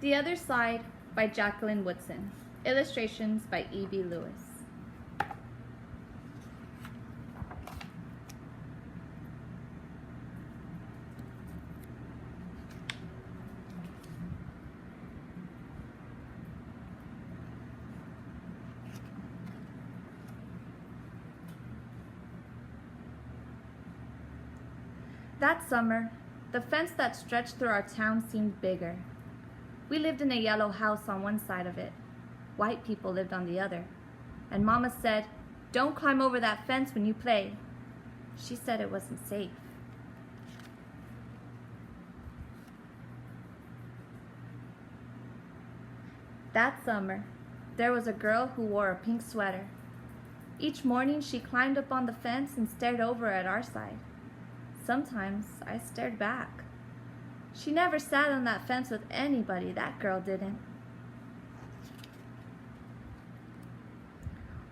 The Other Side by Jacqueline Woodson. Illustrations by E.B. Lewis. That summer, the fence that stretched through our town seemed bigger. We lived in a yellow house on one side of it. White people lived on the other. And Mama said, "Don't climb over that fence when you play." She said it wasn't safe. That summer, there was a girl who wore a pink sweater. Each morning she climbed up on the fence and stared over at our side. Sometimes I stared back. She never sat on that fence with anybody, that girl didn't.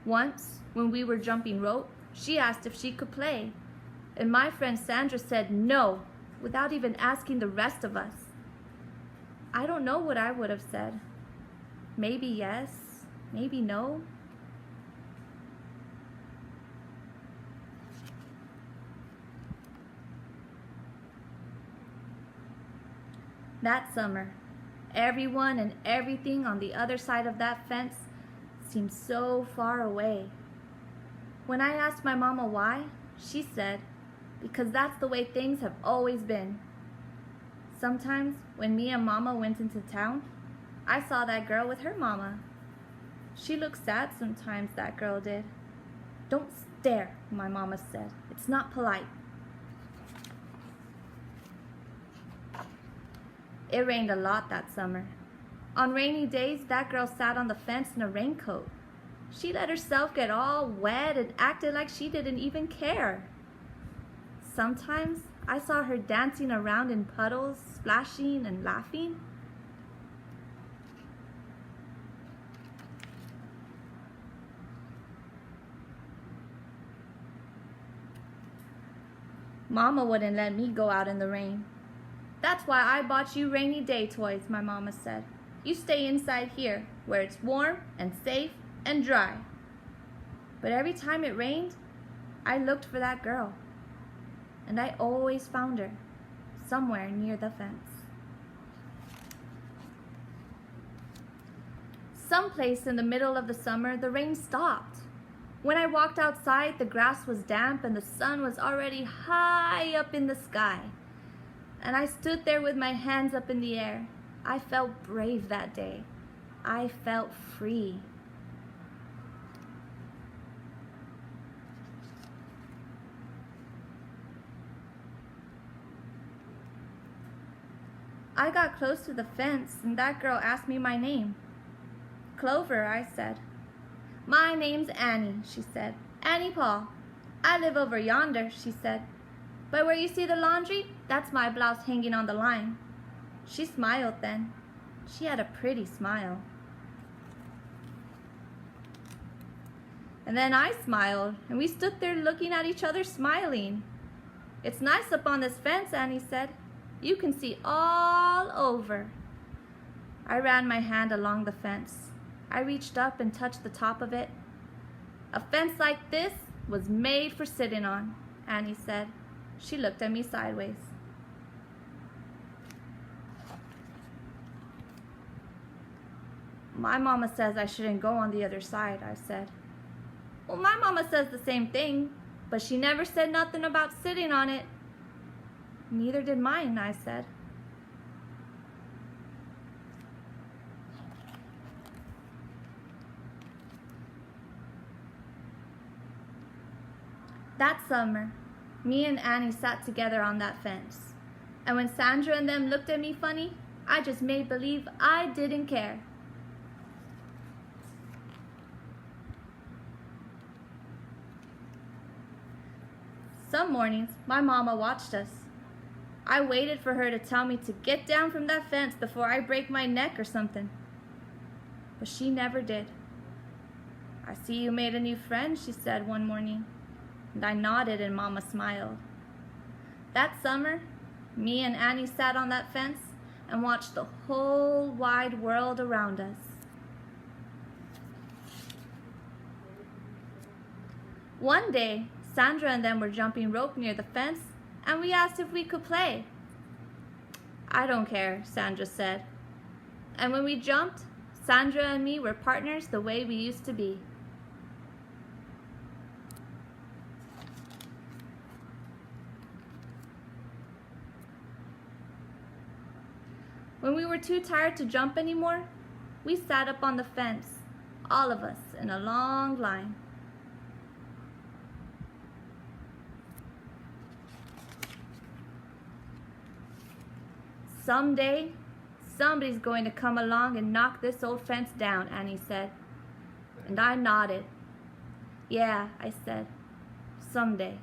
Once, when we were jumping rope, she asked if she could play, and my friend Sandra said no, without even asking the rest of us. I don't know what I would have said. Maybe yes, maybe no. That summer, everyone and everything on the other side of that fence seemed so far away. When I asked my mama why, she said, because that's the way things have always been. Sometimes, when me and Mama went into town, I saw that girl with her mama. She looked sad sometimes, that girl did. "Don't stare," my mama said. "It's not polite." It rained a lot that summer. On rainy days, that girl sat on the fence in a raincoat. She let herself get all wet and acted like she didn't even care. Sometimes I saw her dancing around in puddles, splashing and laughing. Mama wouldn't let me go out in the rain. "That's why I bought you rainy day toys," my mama said. "You stay inside here, where it's warm and safe and dry." But every time it rained, I looked for that girl. And I always found her, somewhere near the fence. Someplace in the middle of the summer, the rain stopped. When I walked outside, the grass was damp and the sun was already high up in the sky. And I stood there with my hands up in the air. I felt brave that day. I felt free. I got close to the fence and that girl asked me my name. "Clover," I said. "My name's Annie," she said. "Annie Paul. I live over yonder," she said. "But where you see the laundry, that's my blouse hanging on the line." She smiled then. She had a pretty smile. And then I smiled, and we stood there looking at each other smiling. "It's nice up on this fence," Annie said. "You can see all over." I ran my hand along the fence. I reached up and touched the top of it. "A fence like this was made for sitting on," Annie said. She looked at me sideways. "My mama says I shouldn't go on the other side," I said. "Well, my mama says the same thing, but she never said nothing about sitting on it." "Neither did mine," I said. That summer, me and Annie sat together on that fence. And when Sandra and them looked at me funny, I just made believe I didn't care. Some mornings, my mama watched us. I waited for her to tell me to get down from that fence before I break my neck or something. But she never did. "I see you made a new friend," she said one morning. And I nodded and Mama smiled. That summer, me and Annie sat on that fence and watched the whole wide world around us. One day, Sandra and them were jumping rope near the fence, and we asked if we could play. "I don't care," Sandra said. And when we jumped, Sandra and me were partners the way we used to be. When we were too tired to jump anymore, we sat up on the fence, all of us in a long line. "Someday, somebody's going to come along and knock this old fence down," Annie said. And I nodded. "Yeah," I said, "someday."